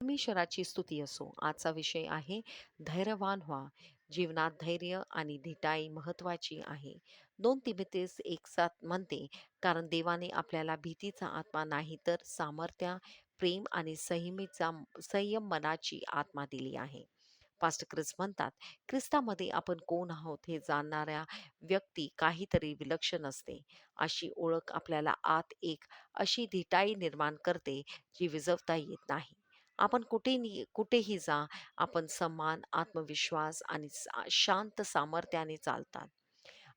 परमेश्वराची स्तुती असो. आजचा विषय आहे धैर्यवान व्हा. जीवनात धैर्य आणि धिटाई महत्वाची आहे. 2 तिमोथेस 1:7 म्हणते, कारण देवाने आपल्याला भीतीचा आत्मा नाही तर सामर्थ्य, प्रेम आणि संयम मनाची आत्मा दिली आहे. पास्टर ख्रिस म्हणतात, ख्रिस्तामध्ये आपण कोण आहोत हे जाणणाऱ्या व्यक्ती काहीतरी विलक्षण असते. अशी ओळख आपल्याला आत एक अशी धिटाई निर्माण करते जी विझवता येत नाही. आपण कुठेही जा, आपण सन्मान, आत्मविश्वास आणि शांत सामर्थ्याने चालतात.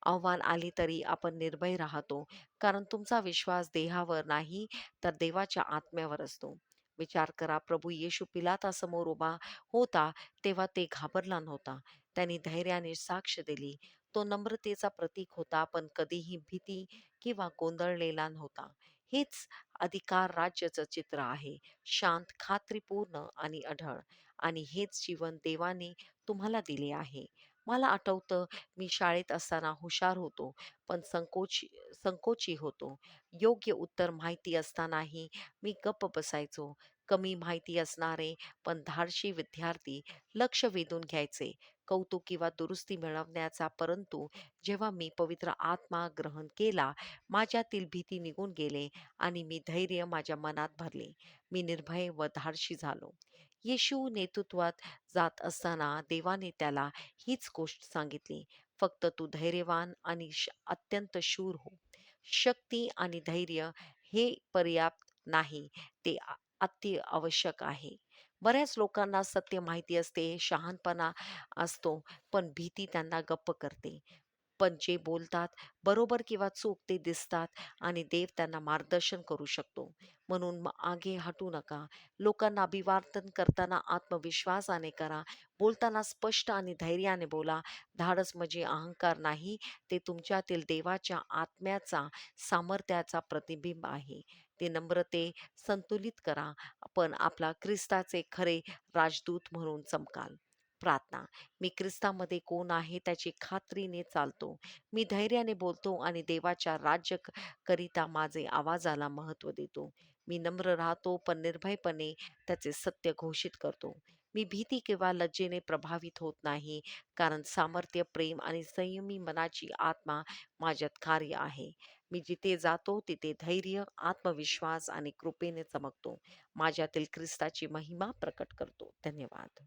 आव्हान आली तरी आपण निर्भय राहतो, कारण तुमचा विश्वास देहावर नाही, तर देवाच्या आत्म्यावर असतो. विचार करा, प्रभू येशू पिलातासमोर उभा होता, तेव्हा ते घाबरला नव्हता. त्यांनी धैर्याने साक्ष दिली. तो नम्रतेचा प्रतीक होता, पण कधीही भीती किंवा गोंधळलेला नव्हता. हेच अधिकार राज्याचं चित्र आहे. शांत, खात्रीपूर्ण आणि अढळ. आणि हेच जीवन देवाने तुम्हाला दिले आहे. मला आठवतं, मी शाळेत असताना हुशार होतो, पण संकोची होतो. योग्य उत्तर माहिती असतानाही मी गप्प बसायचो. कमी माहिती असणारे पण धाडशी विद्यार्थी लक्ष वेधून घ्यायचे, कौतुक किंवा दुरुस्ती मिळवण्याचा. परंतु जेव्हा मी पवित्र आत्मा ग्रहण केला, माझ्यातील भीती निघून गेले आणि मी धैर्य माझ्या मनात भरले. मी निर्भय व धाडशी झालो. येशू नेतृत्वात जात असताना देवाने त्याला हीच गोष्ट सांगितली, फक्त तू धैर्यवान आणि अत्यंत शूर हो. शक्ती आणि धैर्य हे पर्याप्त नाही, ते अति आवश्यक आहे. बऱ्याच लोकांना सत्य माहिती असते, शहाणपणा असतो, पण भीती त्यांना गप्प करते. पण जे बोलतात बरोबर किंवा चूक ते दिसतात आणि देव त्यांना मार्गदर्शन करू शकतो. म्हणून मागे हटू नका. लोकांना अभिवादन करताना आत्मविश्वासाने करा. बोलताना स्पष्ट आणि धैर्याने बोला. धाडस म्हणजे अहंकार नाही, ते तुमच्यातील देवाच्या आत्म्याचा सामर्थ्याचा प्रतिबिंब आहे. ते नम्रते संतुलित करा, पण आपला ख्रिस्ताचे खरे राजदूत म्हणून चमकाल. प्रार्थना. मी ख्रिस्तामध्ये कोण आहे त्याची खात्रीने चालतो. मी धैर्याने बोलतो आणि देवाच्या करिता माझे आवाजाला महत्त्व देतो. मी नम्र राहतो, पण निर्भयपणे त्याचे सत्य घोषित करतो. मी भीती किंवा लज्जेने प्रभावित होत नाही, कारण सामर्थ्य, प्रेम आणि संयमी मनाची आत्मा माझ्यात कार्य आहे. मी जिथे जातो तिथे धैर्य, आत्मविश्वास आणि कृपेने चमकतो. माझ्यातील ख्रिस्ताची महिमा प्रकट करतो. धन्यवाद.